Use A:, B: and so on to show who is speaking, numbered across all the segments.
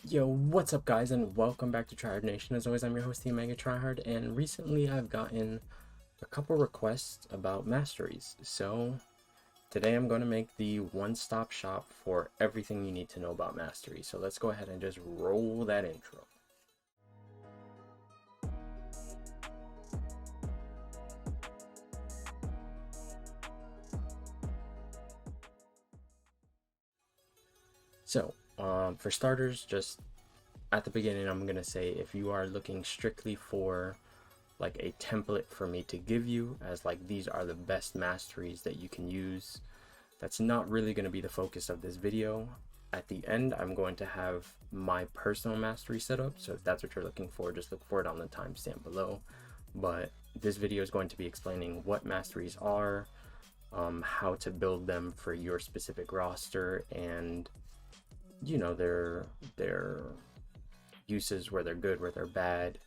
A: Yo, what's up guys, and welcome back to Tryhard Nation. As always, I'm your host, the omegatryhard, and recently I've gotten a couple requests about masteries. So today I'm going to make the one-stop shop for everything you need to know about mastery. So let's go ahead and just roll that intro. So for starters, just at the beginning, I'm going to say if you are looking strictly for like a template for me to give you as like these are the best masteries that you can use, that's not really going to be the focus of this video. At the end, I'm going to have my personal mastery setup, so if that's what you're looking for, just look for it on the timestamp below. But this video is going to be explaining what masteries are, how to build them for your specific roster, and you know, their uses, where they're good, where they're bad,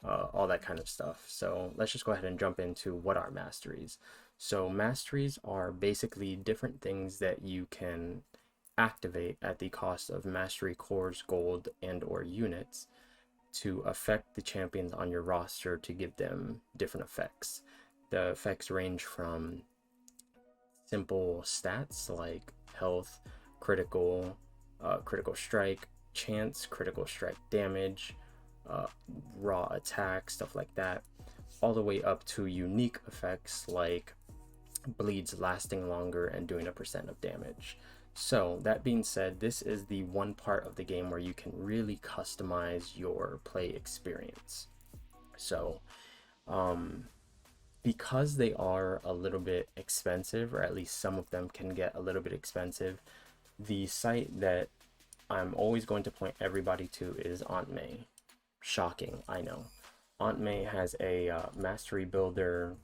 A: all that kind of stuff. So let's just go ahead and jump into what are masteries. So masteries are basically different things that you can activate at the cost of mastery cores, gold, and or units to affect the champions on your roster to give them different effects. The effects range from simple stats like health, critical, critical strike, chance, critical strike damage, raw attack, stuff like that, all the way up to unique effects like bleeds lasting longer and doing a % of damage. So that being said, this is the one part of the game where you can really customize your play experience. So because they are a little bit expensive, or at least some of them can get a little bit expensive, the site that I'm always going to point everybody to is Auntm.ai. Shocking, I know. Auntm.ai has a mastery builder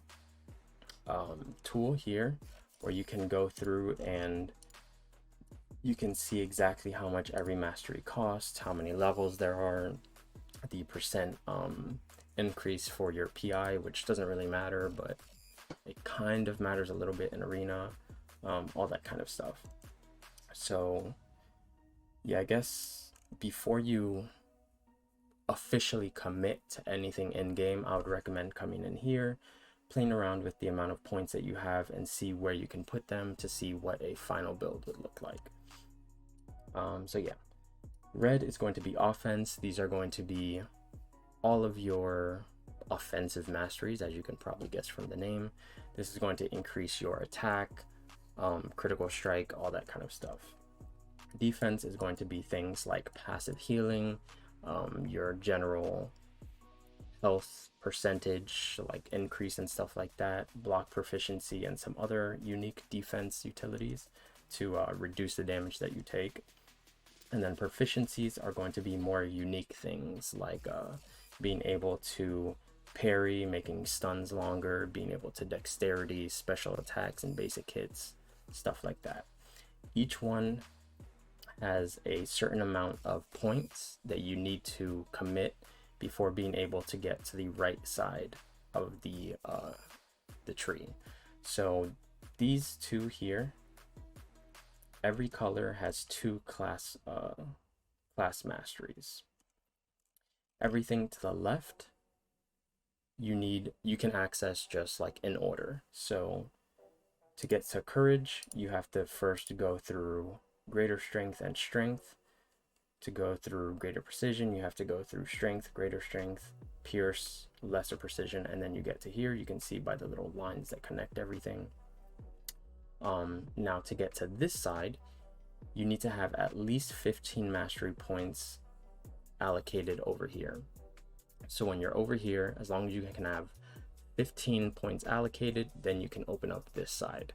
A: tool here where you can go through and you can see exactly how much every mastery costs, how many levels there are, the % increase for your PI, which doesn't really matter, but it kind of matters a little bit in arena, all that kind of stuff. So yeah, I guess before you officially commit to anything in game, I would recommend coming in here, playing around with the amount of points that you have and see where you can put them to see what a final build would look like. So yeah, red is going to be offense. These are going to be all of your offensive masteries, as you can probably guess from the name. This is going to increase your attack, critical strike, all that kind of stuff. Defense is going to be things like passive healing, your general health percentage like increase and stuff like that, block proficiency, and some other unique defense utilities to reduce the damage that you take. And then proficiencies are going to be more unique things like being able to parry, making stuns longer, being able to dexterity, special attacks, and basic hits, stuff like that. Each one has a certain amount of points that you need to commit before being able to get to the right side of the tree. So these two here, every color has two class masteries. Everything to the left you can access just like in order. So to get to courage, you have to first go through greater strength and strength. To go through greater precision, you have to go through strength, greater strength, pierce, lesser precision, and then you get to here. You can see by the little lines that connect everything. Now to get to this side, you need to have at least 15 mastery points allocated over here. So when you're over here, as long as you can have 15 points allocated, then you can open up this side.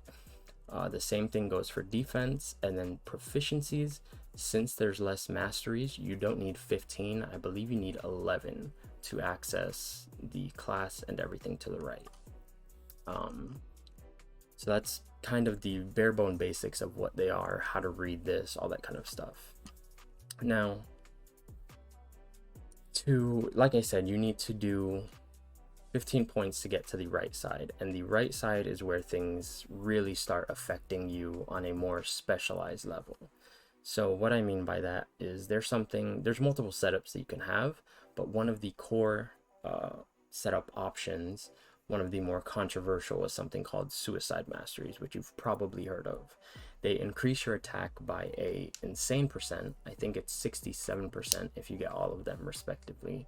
A: The same thing goes for defense, and then proficiencies. Since there's less masteries, you don't need 15. I believe you need 11 to access the class and everything to the right. So that's kind of the bare bone basics of what they are, how to read this, all that kind of stuff. Now, like I said, you need to do 15 points to get to the right side, and the right side is where things really start affecting you on a more specialized level. So what I mean by that is there's multiple setups that you can have, but one of the core setup options, one of the more controversial, is something called Suicide Masteries, which you've probably heard of. They increase your attack by a insane percent. I think it's 67% if you get all of them respectively.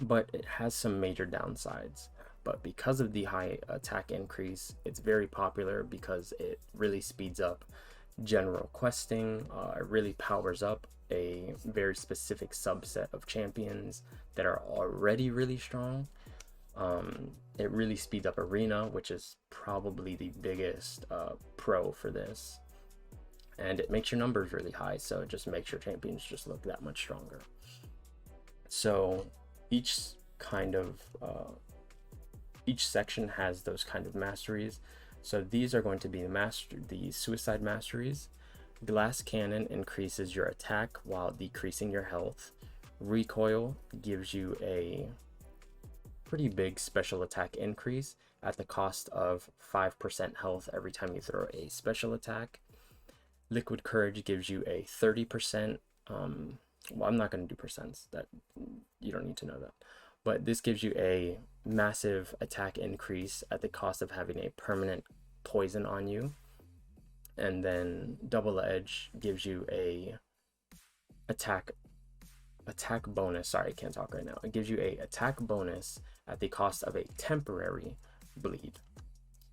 A: But it has some major downsides. But because of the high attack increase, it's very popular because it really speeds up general questing. It really powers up a very specific subset of champions that are already really strong. It really speeds up arena, which is probably the biggest pro for this, and it makes your numbers really high, so it just makes your champions just look that much stronger. So each kind of each section has those kind of masteries. So these are going to be the Suicide Masteries. Glass Cannon increases your attack while decreasing your health. Recoil gives you a pretty big special attack increase at the cost of 5% health every time you throw a special attack. Liquid Courage gives you a 30%, well, I'm not going to do percents, that you don't need to know that, but this gives you a massive attack increase at the cost of having a permanent poison on you. And then Double Edge gives you a attack bonus. Sorry, I can't talk right now. It gives you a attack bonus at the cost of a temporary bleed.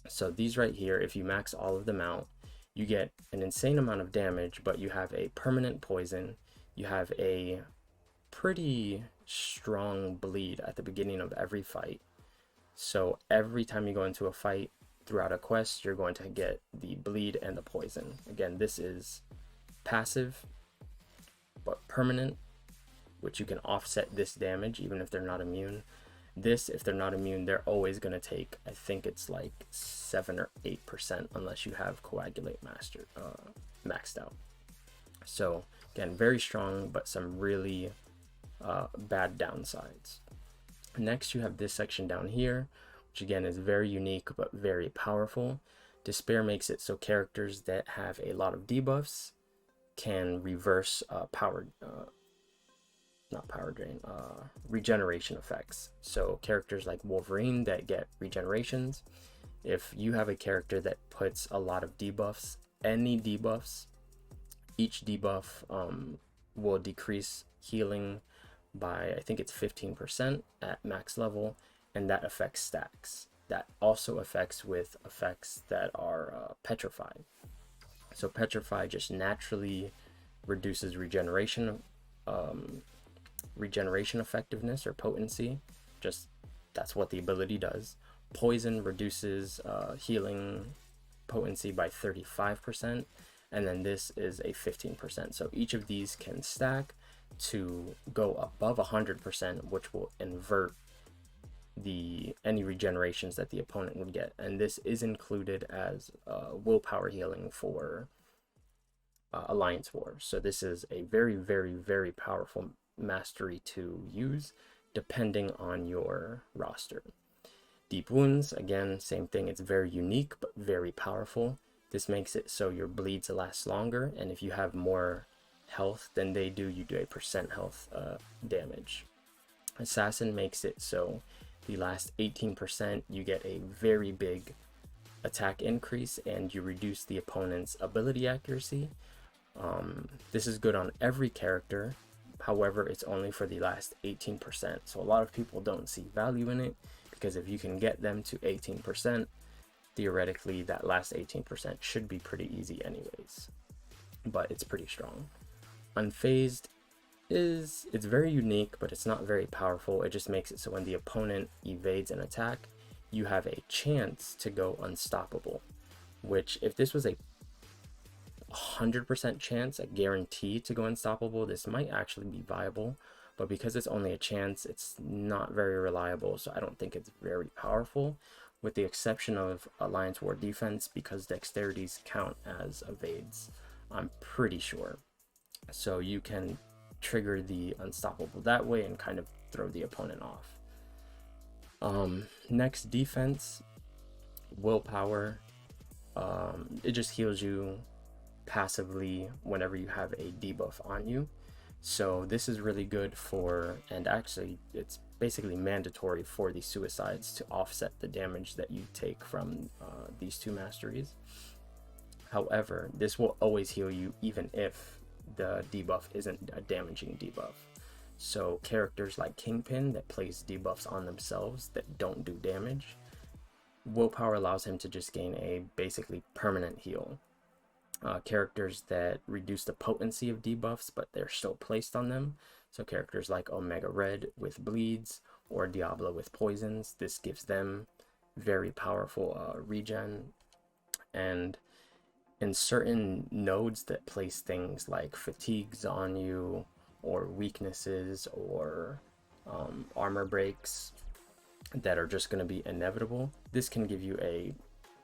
A: So these right here, if you max all of them out, you get an insane amount of damage, but you have a permanent poison. You have a pretty strong bleed at the beginning of every fight. So every time you go into a fight throughout a quest, you're going to get the bleed and the poison. Again, this is passive but permanent, which you can offset this damage even if they're not immune. This, if they're not immune, they're always going to take, I think it's like 7 or 8% unless you have Coagulate maxed out. So again, very strong, but some really bad downsides. Next, you have this section down here, which again is very unique but very powerful. Despair makes it so characters that have a lot of debuffs can reverse regeneration effects. So characters like Wolverine that get regenerations, if you have a character that puts a lot of debuffs, any debuffs, each debuff will decrease healing by, I think it's 15% at max level, and that affects stacks. That also affects with effects that are petrified. So Petrify just naturally reduces regeneration effectiveness or potency. Just that's what the ability does. Poison reduces healing potency by 35%, and then this is a 15%. So each of these can stack to go above 100%, which will invert any regenerations that the opponent would get. And this is included as willpower healing for Alliance War. So this is a very, very, very powerful mastery to use depending on your roster. Deep Wounds, again, same thing. It's very unique but very powerful. This makes it so your bleeds last longer, and if you have more health than they do, you do a percent health damage. Assassin makes it so the last 18% you get a very big attack increase and you reduce the opponent's ability accuracy. This is good on every character, however it's only for the last 18%, so a lot of people don't see value in it, because if you can get them to 18%, theoretically that last 18% should be pretty easy anyways, but it's pretty strong. Unfazed it's very unique, but it's not very powerful. It just makes it so when the opponent evades an attack, you have a chance to go unstoppable, which if this was a 100% chance, a guarantee to go unstoppable, this might actually be viable, but because it's only a chance, it's not very reliable, so I don't think it's very powerful, with the exception of Alliance War defense, because dexterities count as evades, I'm pretty sure. So you can trigger the unstoppable that way and kind of throw the opponent off. Next, defense, willpower. It just heals you passively whenever you have a debuff on you. So this is really good for, and actually it's basically mandatory for the suicides to offset the damage that you take from these two masteries. However, this will always heal you even if the debuff isn't a damaging debuff. So characters like Kingpin that place debuffs on themselves that don't do damage, willpower allows him to just gain a basically permanent heal. Characters that reduce the potency of debuffs but they're still placed on them, so characters like Omega Red with bleeds or Diablo with poisons, this gives them very powerful regen. And in certain nodes that place things like fatigues on you or weaknesses or armor breaks that are just going to be inevitable, this can give you a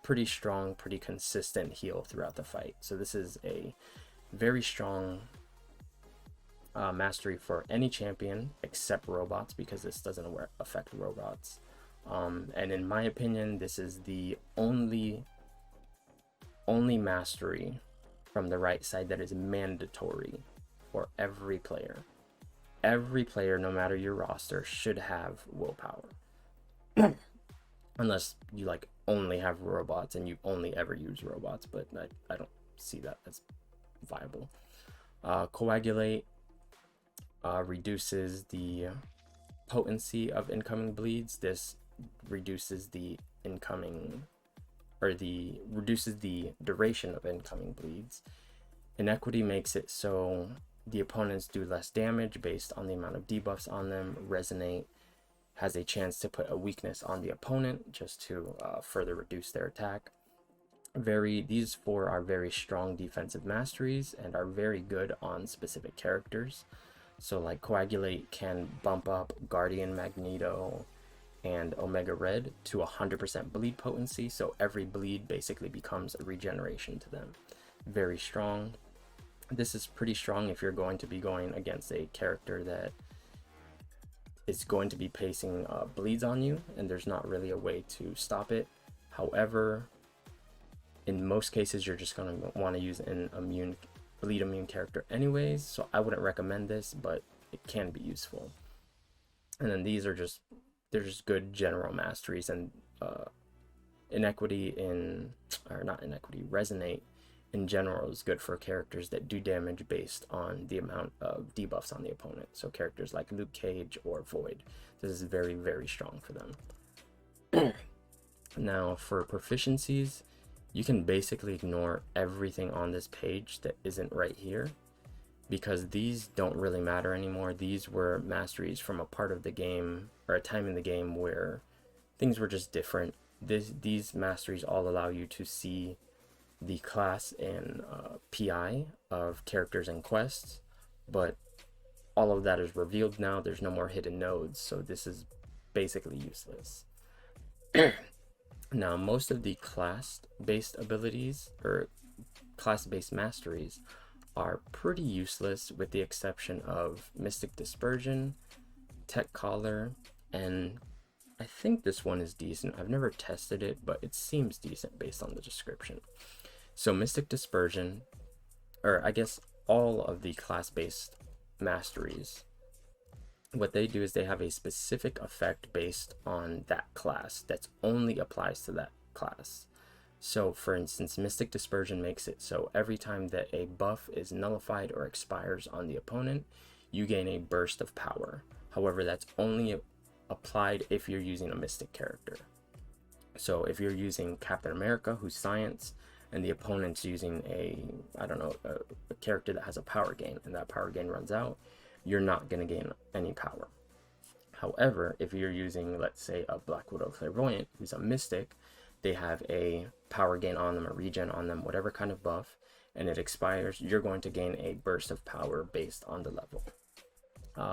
A: pretty strong, pretty consistent heal throughout the fight. So this is a very strong mastery for any champion except robots, because this doesn't affect robots. And in my opinion, this is the only mastery from the right side that is mandatory for every player. Every player, no matter your roster, should have willpower. Unless you like only have robots and you only ever use robots, but I don't see that as viable. Coagulate reduces the potency of incoming bleeds. This reduces the reduces the duration of incoming bleeds. Inequity makes it so the opponents do less damage based on the amount of debuffs on them. Resonate has a chance to put a weakness on the opponent just to further reduce their attack. These four are very strong defensive masteries and are very good on specific characters. So like Coagulate can bump up Guardian, Magneto, and Omega Red to 100% bleed potency, so every bleed basically becomes a regeneration to them. Very strong. This is pretty strong if you're going to be going against a character that is going to be pacing bleeds on you and there's not really a way to stop it. However, in most cases you're just going to want to use an bleed immune character anyways, so I wouldn't recommend this, but it can be useful. And then these are just good general masteries. And Resonate in general is good for characters that do damage based on the amount of debuffs on the opponent. So characters like Luke Cage or Void, this is very, very strong for them. Now for proficiencies, you can basically ignore everything on this page that isn't right here, because these don't really matter anymore. These were masteries from a part of the game or a time in the game where things were just different. These masteries all allow you to see the class and PI of characters and quests, but all of that is revealed now. There's no more hidden nodes, so this is basically useless. Now, most of the class-based abilities or class-based masteries are pretty useless, with the exception of Mystic Dispersion, Tech Collar, and I think this one is decent. I've never tested it, but it seems decent based on the description. So Mystic Dispersion, or I guess all of the class-based masteries, what they do is they have a specific effect based on that class that only applies to that class. So for instance, Mystic Dispersion makes it so every time that a buff is nullified or expires on the opponent, you gain a burst of power. However, that's only applied if you're using a Mystic character. So if you're using Captain America, who's science, and the opponent's using a character that has a power gain, and that power gain runs out, you're not going to gain any power. However, if you're using, let's say, a Black Widow Clairvoyant, who's a Mystic, they have a power gain on them, a regen on them, whatever kind of buff, and it expires, you're going to gain a burst of power based on the level.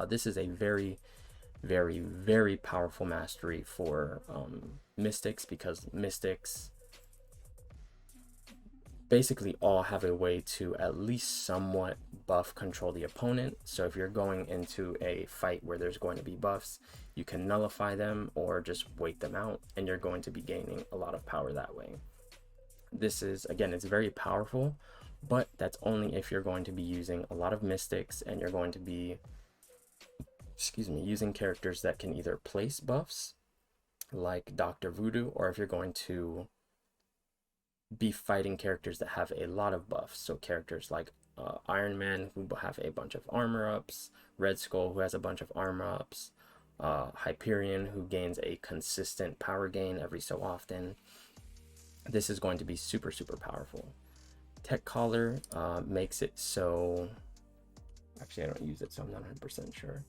A: This is a very, very, very powerful mastery for Mystics, because Mystics basically all have a way to at least somewhat buff control the opponent. So if you're going into a fight where there's going to be buffs, you can nullify them or just wait them out, and you're going to be gaining a lot of power that way. This is, again, it's very powerful, but that's only if you're going to be using a lot of mystics and you're going to be, excuse me, using characters that can either place buffs like Dr. Voodoo, or if you're going to be fighting characters that have a lot of buffs. So characters like Iron Man, who have a bunch of armor ups, Red Skull, who has a bunch of armor ups, Hyperion, who gains a consistent power gain every so often. This is going to be super, super powerful. Tech Collar makes it so, actually I don't use it, so I'm not 100% sure.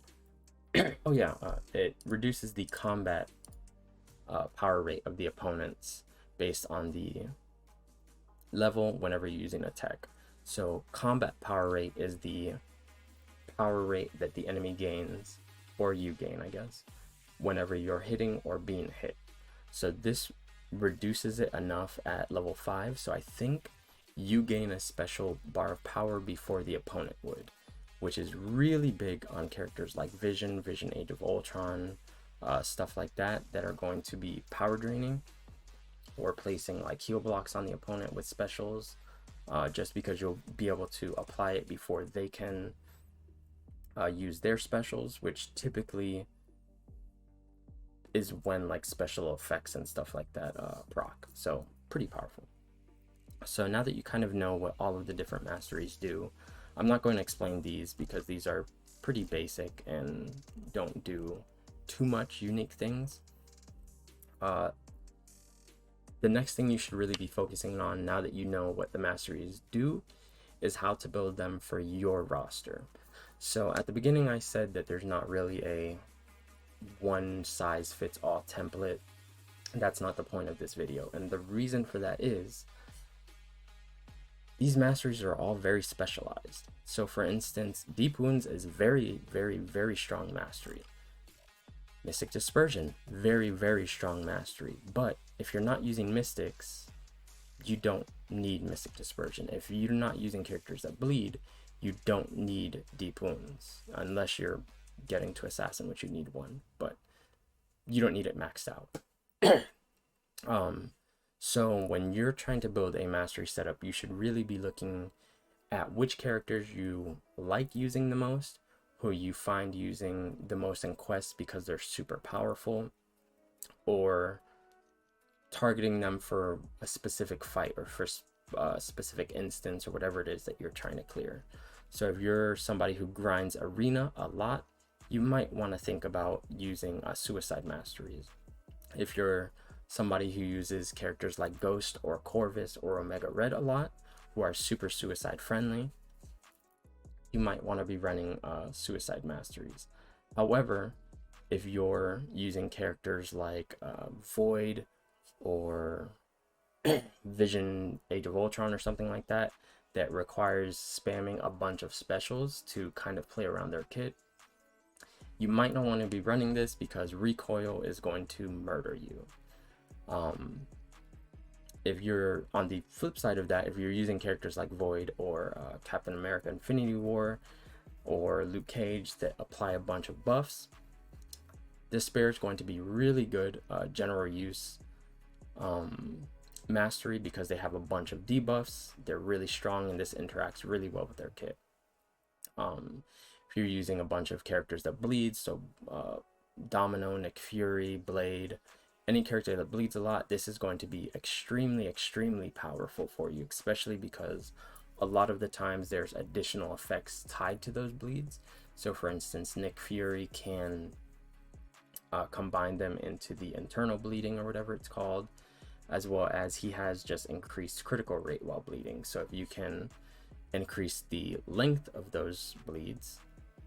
A: Oh yeah, it reduces the combat power rate of the opponents based on the level whenever you're using a tech. So combat power rate is the power rate that the enemy gains, or you gain, I guess, whenever you're hitting or being hit. So this reduces it enough at level 5, so I think you gain a special bar of power before the opponent would, which is really big on characters like Vision, Age of Ultron, stuff like that that are going to be power draining, or placing like heal blocks on the opponent with specials, just because you'll be able to apply it before they can use their specials, which typically is when like special effects and stuff like that proc. So pretty powerful. So now that you kind of know what all of the different masteries do, I'm not going to explain these because these are pretty basic and don't do too much unique things. The next thing you should really be focusing on, now that you know what the masteries do, is how to build them for your roster. So at the beginning I said that there's not really a one size fits all template. That's not the point of this video, and the reason for that is these masteries are all very specialized. So for instance, Deep Wounds is very, very, very strong mastery. Mystic Dispersion, very, very strong mastery. But if you're not using mystics, you don't need Mystic Dispersion. If you're not using characters that bleed, you don't need Deep Wounds, unless you're getting to Assassin, which you need one, but you don't need it maxed out. So when you're trying to build a mastery setup, you should really be looking at which characters you like using the most, who you find using the most in quests because they're super powerful, or targeting them for a specific fight or for a specific instance or whatever it is that you're trying to clear. So if you're somebody who grinds arena a lot, you might want to think about using suicide masteries. If you're somebody who uses characters like Ghost or Corvus or Omega Red a lot, who are super suicide friendly, you might want to be running suicide masteries. However, if you're using characters like Void or Vision, Age of Ultron or something like that, that requires spamming a bunch of specials to kind of play around their kit, you might not want to be running this because recoil is going to murder you. If you're on the flip side of that, if you're using characters like Void or Captain America Infinity War or Luke Cage that apply a bunch of buffs, Despair is going to be really good general use mastery because they have a bunch of debuffs. They're really strong and this interacts really well with their kit. If you're using a bunch of characters that bleed, so Domino, Nick Fury, Blade, any character that bleeds a lot, this is going to be extremely, extremely powerful for you, especially because a lot of the times there's additional effects tied to those bleeds. So for instance, Nick Fury can combine them into the internal bleeding or whatever it's called, as well as he has just increased critical rate while bleeding. So if you can increase the length of those bleeds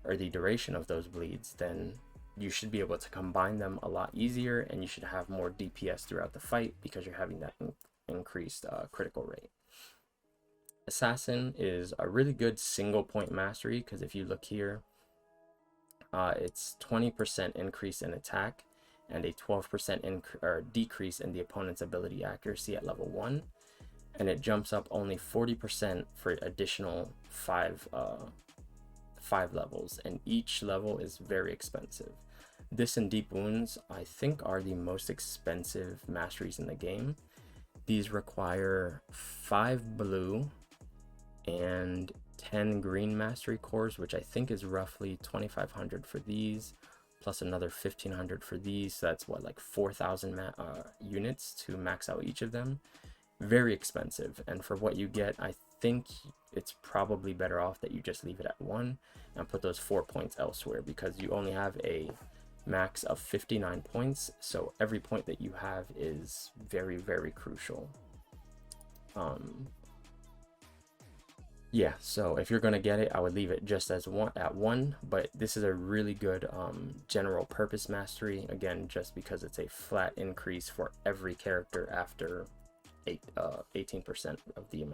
A: or the duration of those bleeds, then you should be able to combine them a lot easier, and you should have more DPS throughout the fight because you're having that increased critical rate. Assassin is a really good single point mastery because if you look here, it's 20% increase in attack and a 12% decrease in the opponent's ability accuracy at level 1, and it jumps up only 40% for additional 5 levels, and each level is very expensive. This and Deep Wounds, I think, are the most expensive masteries in the game. These require 5 blue, and 10 green mastery cores, which I think is roughly 2,500 for these, plus another 1,500 for these. So that's what, like 4,000 units to max out each of them. Very expensive, and for what you get, I think it's probably better off that you just leave it at 1 and put those 4 points elsewhere, because you only have a max of 59 points, so every point that you have is very, very crucial. Yeah, so if you're gonna get it, I would leave it just as at 1, but this is a really good general purpose mastery, again, just because it's a flat increase for every character after 18% of the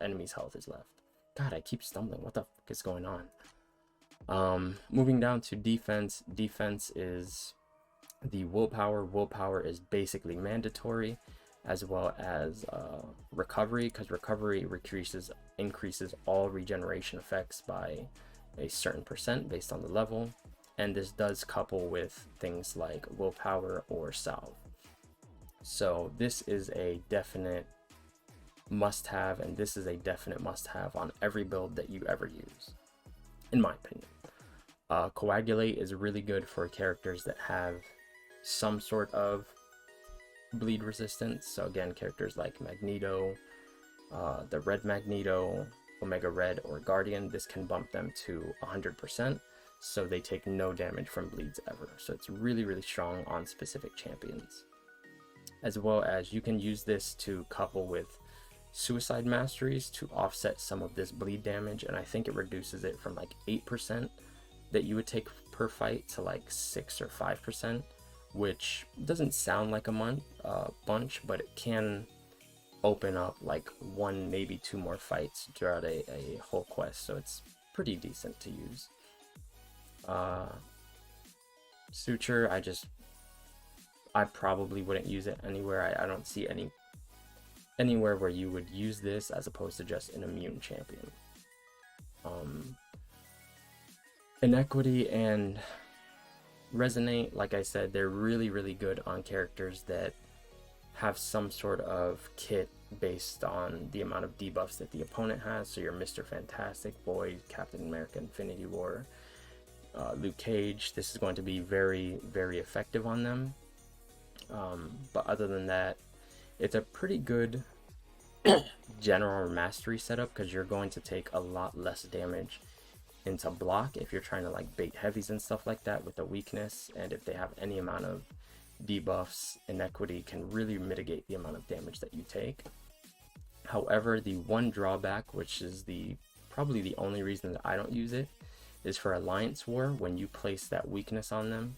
A: enemy's health is left. God, I keep stumbling. What the fuck is going on? Moving down to defense. Defense is the willpower. Willpower is basically mandatory, as well as recovery, because recovery increases all regeneration effects by a certain percent based on the level, and this does couple with things like willpower or salve. So this is a definite must-have, and this is a definite must-have on every build that you ever use, in my opinion. Coagulate is really good for characters that have some sort of bleed resistance. So again, characters like Magneto, the Red Magneto, Omega Red, or Guardian, this can bump them to 100%, so they take no damage from bleeds ever. So it's really, really strong on specific champions. As well as you can use this to couple with suicide masteries to offset some of this bleed damage, and I think it reduces it from like 8% that you would take per fight to like 6 or 5%, which doesn't sound like a bunch, but it can open up like 1, maybe 2 more fights throughout a whole quest, so it's pretty decent to use. Suture, I probably wouldn't use it anywhere. I don't see anywhere where you would use this as opposed to just an immune champion. Inequity and Resonate, like I said, they're really, really good on characters that have some sort of kit based on the amount of debuffs that the opponent has. So your Mr. Fantastic, Boy, Captain America, Infinity War, Luke Cage, this is going to be very, very effective on them. But other than that, it's a pretty good general mastery setup, because you're going to take a lot less damage into block if you're trying to like bait heavies and stuff like that with a weakness, and if they have any amount of debuffs, Inequity can really mitigate the amount of damage that you take. However, the one drawback, which is probably the only reason that I don't use it, is for Alliance War. When you place that weakness on them,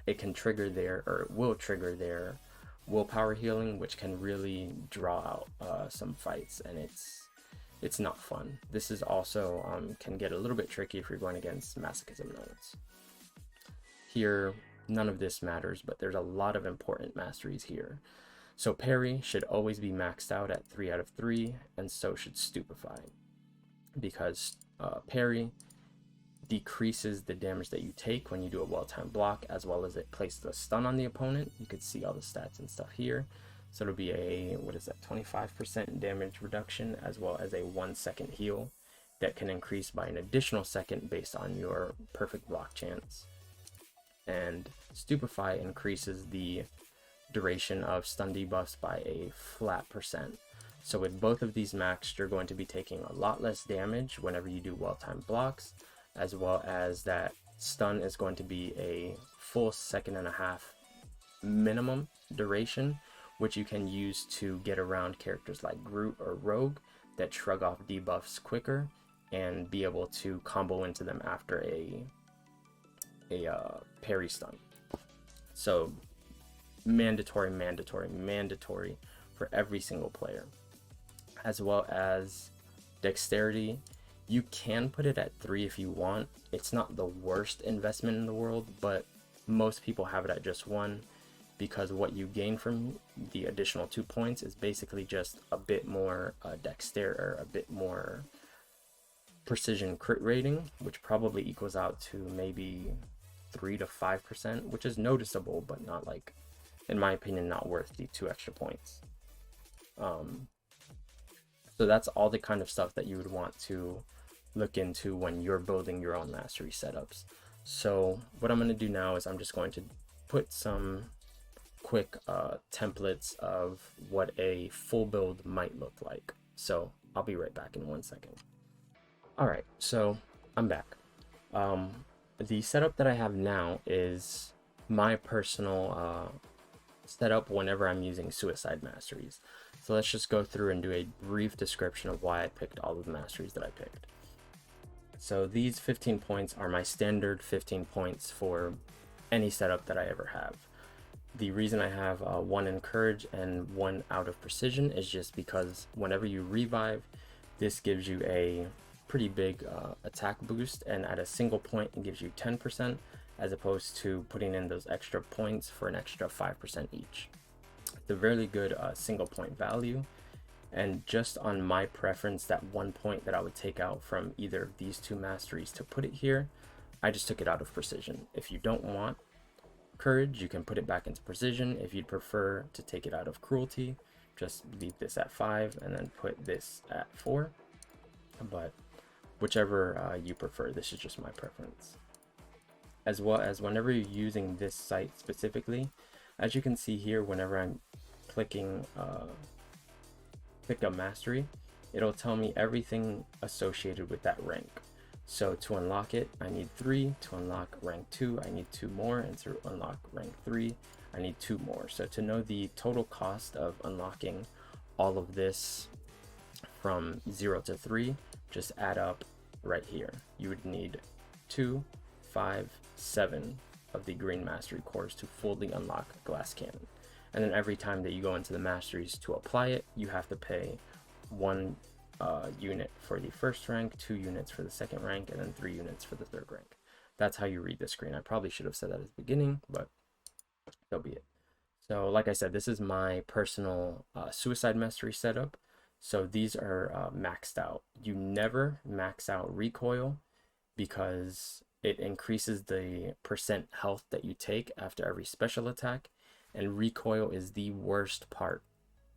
A: it can trigger will trigger their willpower healing, which can really draw out some fights, and it's not fun. This is also can get a little bit tricky if you're going against masochism nodes. Here, none of this matters, but there's a lot of important masteries here. So parry should always be maxed out at 3 out of 3, and so should stupefy, because parry decreases the damage that you take when you do a well-timed block, as well as it places a stun on the opponent. You could see all the stats and stuff here. So it'll be a, 25% damage reduction, as well as a 1 second heal that can increase by an additional second based on your perfect block chance. And Stupefy increases the duration of stun debuffs by a flat percent. So with both of these maxed, you're going to be taking a lot less damage whenever you do well-timed blocks, as well as that stun is going to be a full 1.5 seconds minimum duration, which you can use to get around characters like Groot or Rogue that shrug off debuffs quicker, and be able to combo into them after a parry stun. So mandatory for every single player. As well as dexterity, you can put it at 3 if you want. It's not the worst investment in the world, but most people have it at just 1, because what you gain from the additional 2 points is basically just a bit more dexterity, or a bit more precision crit rating, which probably equals out to maybe 3 to 5%, which is noticeable, but not, like, in my opinion, not worth the 2 extra points. So that's all the kind of stuff that you would want to look into when you're building your own mastery setups. So what I'm going to do now is I'm just going to put some quick templates of what a full build might look like. So I'll be right back in 1 second. All right, so I'm back. The setup that I have now is my personal setup whenever I'm using Suicide Masteries. So let's just go through and do a brief description of why I picked all of the masteries that I picked. So these 15 points are my standard 15 points for any setup that I ever have. The reason I have 1 in courage and 1 out of precision is just because whenever you revive, this gives you a pretty big attack boost, and at a single point it gives you 10%, as opposed to putting in those extra points for an extra 5% each. It's a very good single point value, and just on my preference, that 1 point that I would take out from either of these 2 masteries to put it here, I just took it out of precision. If you don't want courage, you can put it back into precision. If you'd prefer to take it out of cruelty, just leave this at 5 and then put this at 4. But whichever you prefer, this is just my preference. As well as whenever you're using this site specifically, as you can see here, whenever I'm clicking pick a mastery, it'll tell me everything associated with that rank. So to unlock it, I need 3. To unlock rank 2, I need 2 more. And to unlock rank 3, I need 2 more. So to know the total cost of unlocking all of this from 0 to 3, just add up right here. You would need 2, 5, 7 of the green mastery cores to fully unlock glass cannon. And then every time that you go into the masteries to apply it, you have to pay 1 unit for the first rank, 2 units for the second rank, and then 3 units for the third rank. That's how you read the screen. I probably should have said that at the beginning, but so be it. So like I said, this is my personal Suicide Mastery setup. So these are maxed out. You never max out recoil because it increases the percent health that you take after every special attack, and recoil is the worst part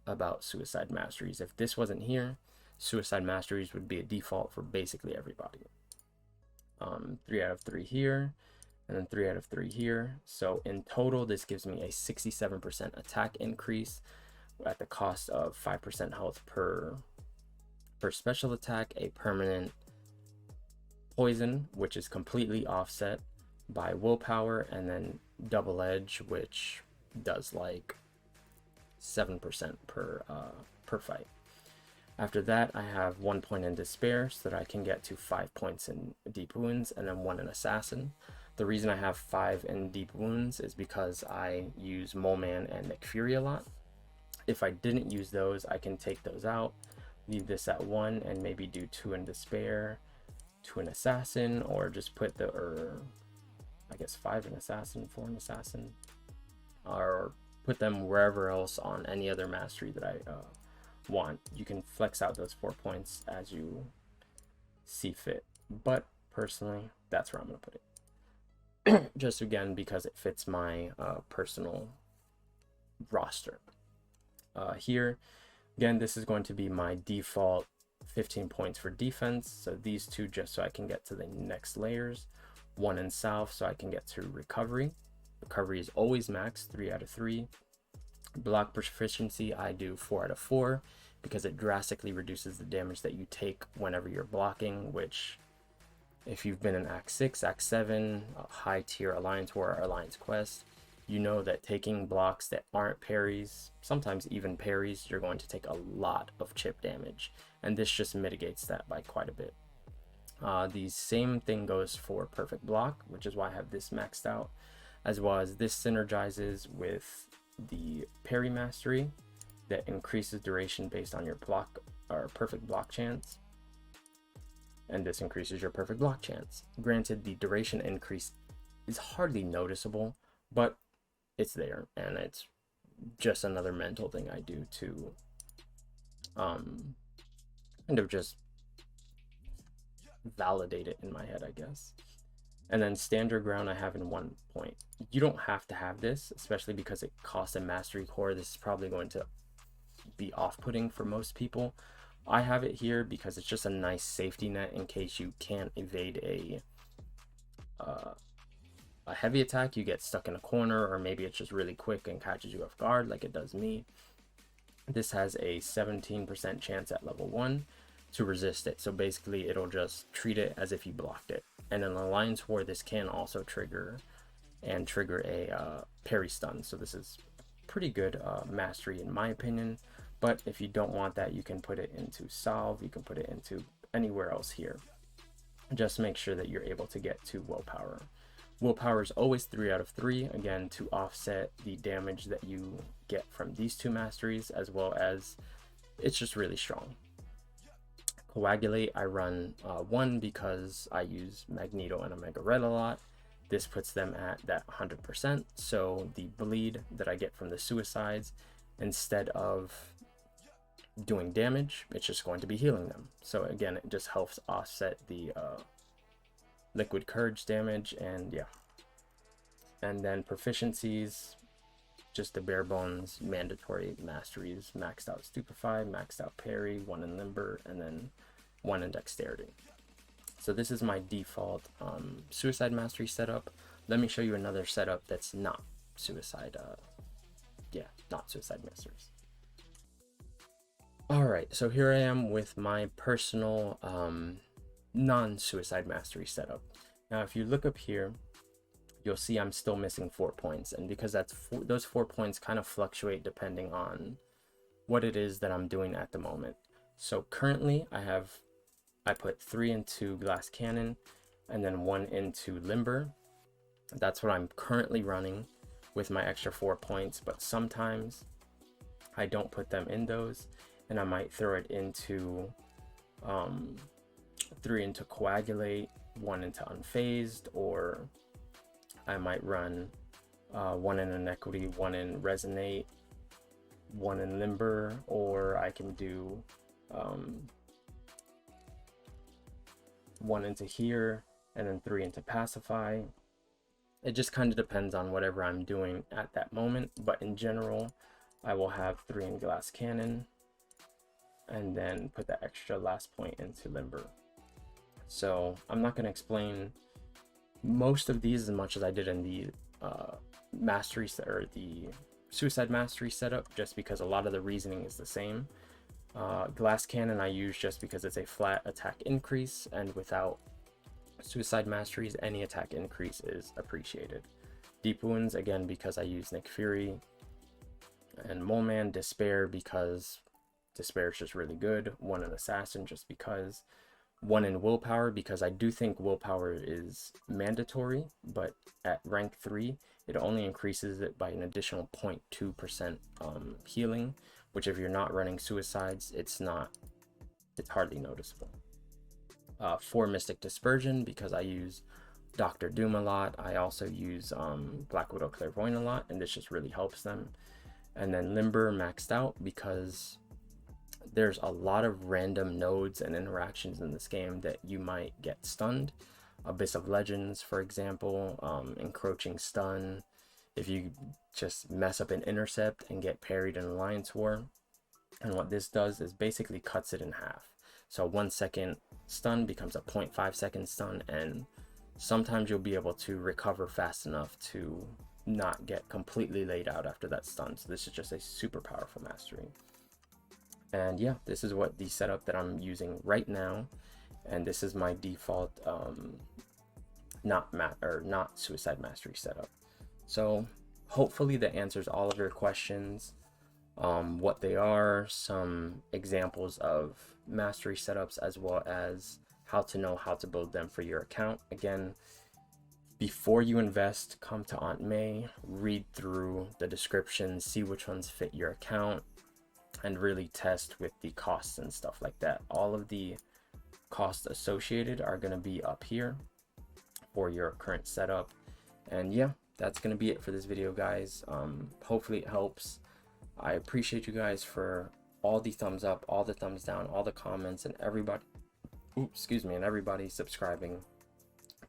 A: about Suicide Masteries. If this wasn't here, Suicide Masteries would be a default for basically everybody. 3 out of 3 here, and then 3 out of 3 here. So in total, this gives me a 67% attack increase at the cost of 5% health per special attack, a permanent poison, which is completely offset by willpower, and then double edge, which does like 7% per fight. After that, I have 1 point in despair so that I can get to 5 points in deep wounds, and then 1 in assassin. The reason I have 5 in deep wounds is because I use Mole Man and Nick Fury a lot. If I didn't use those, I can take those out, leave this at 1, and maybe do 2 in despair, 2 in assassin, or just put the, I guess 5 in assassin, 4 in assassin, or put them wherever else on any other mastery that I want. You can flex out those 4 points as you see fit, but personally, that's where I'm going to put it. Just again, because it fits my personal roster. Here, again, this is going to be my default 15 points for defense. So these 2 just so I can get to the next layers. 1 in south so I can get to recovery. Recovery is always max, 3 out of 3. Block proficiency, I do 4 out of 4 because it drastically reduces the damage that you take whenever you're blocking, which if you've been in Act 6, Act 7, high tier Alliance War or Alliance Quest, you know that taking blocks that aren't parries, sometimes even parries, you're going to take a lot of chip damage, and this just mitigates that by quite a bit. The same thing goes for perfect block, which is why I have this maxed out, as well as this synergizes with the parry mastery that increases duration based on your block or perfect block chance, and this increases your perfect block chance. Granted, the duration increase is hardly noticeable, but it's there, and it's just another mental thing I do to kind of just validate it in my head, I guess. And then standard ground I have in 1 point. You don't have to have this, especially because it costs a mastery core. This is probably going to be off-putting for most people, I have it here because it's just a nice safety net in case you can't evade a heavy attack, you get stuck in a corner, or maybe it's just really quick and catches you off guard like it does me. This has a 17% chance at level 1 to resist it. So basically it'll just treat it as if you blocked it. And in Alliance War, this can also trigger a parry stun. So this is pretty good mastery in my opinion. But if you don't want that, you can put it into Salve, you can put it into anywhere else here. Just make sure that you're able to get to willpower. Willpower is always 3 out of 3, again, to offset the damage that you get from these two masteries, as well as it's just really strong. Coagulate, I run 1 because I use Magneto and Omega Red a lot. This puts them at that 100%, so the bleed that I get from the suicides, instead of doing damage, it's just going to be healing them. So again, it just helps offset the liquid courage damage, and yeah. And then proficiencies, just the bare bones mandatory masteries: maxed out stupefy, maxed out parry, 1 in limber, and then 1 in dexterity. So this is my default suicide mastery setup. Let me show you another setup that's not suicide not suicide masteries. All right, so here I am with my personal non-suicide mastery setup. Now if you look up here, you'll see I'm still missing 4 points, and because those 4 points kind of fluctuate depending on what it is that I'm doing at the moment. So currently I put 3 into glass cannon and then 1 into limber. That's what I'm currently running with my extra 4 points, but sometimes I don't put them in those, and I might throw it into 3 into coagulate, 1 into unfazed, or I might run 1 in inequity, 1 in resonate, 1 in limber, or I can do 1 into here and then 3 into pacify. It just kind of depends on whatever I'm doing at that moment, but in general I will have 3 in glass cannon and then put the extra last point into limber. So I'm not going to explain most of these as much as I did in the mastery or the suicide mastery setup, just because a lot of the reasoning is the same. Glass cannon I use just because it's a flat attack increase, and without suicide masteries, any attack increase is appreciated. Deep wounds, again, because I use Nick Fury, and Mole Man. Despair because despair is just really good. 1 in assassin just because. 1 in willpower because I do think willpower is mandatory, but at rank 3 it only increases it by an additional 0.2% healing, which if you're not running suicides, it's hardly noticeable. 4 mystic dispersion because I use Dr. Doom a lot. I also use Black Widow Clairvoyant a lot, and this just really helps them. And then limber maxed out because there's a lot of random nodes and interactions in this game that you might get stunned. Abyss of Legends, for example, encroaching stun. If you just mess up an intercept and get parried in Alliance War, and what this does is basically cuts it in half. So 1 second stun becomes a 0.5 second stun, and sometimes you'll be able to recover fast enough to not get completely laid out after that stun. So this is just a super powerful mastery. And yeah, this is what the setup that I'm using right now, and this is my default not suicide mastery setup. So hopefully that answers all of your questions, what they are, some examples of mastery setups, as well as how to know how to build them for your account. Again, before you invest, come to Auntm.ai, read through the description, see which ones fit your account, and really test with the costs and stuff like that. All of the costs associated are going to be up here for your current setup. And yeah, that's going to be it for this video, guys. Hopefully it helps. I appreciate you guys for all the thumbs up, all the thumbs down, all the comments, and everybody and everybody subscribing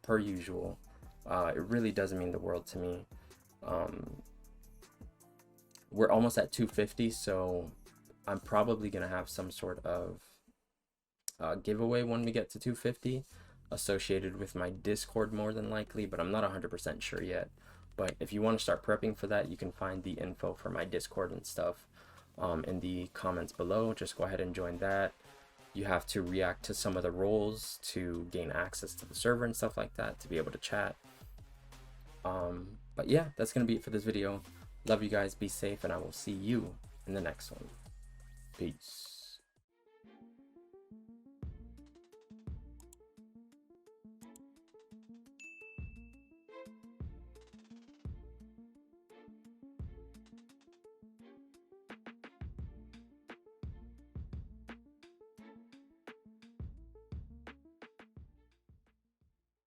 A: per usual. It really does mean the world to me. We're almost at 250, so I'm probably gonna have some sort of giveaway when we get to 250, associated with my Discord more than likely, but I'm not 100% sure yet. But if you want to start prepping for that, you can find the info for my Discord and stuff in the comments below. Just go ahead and join that. You have to react to some of the roles to gain access to the server and stuff like that to be able to chat. But yeah, that's gonna be it for this video. Love you guys, be safe, and I will see you in the next one. Peace.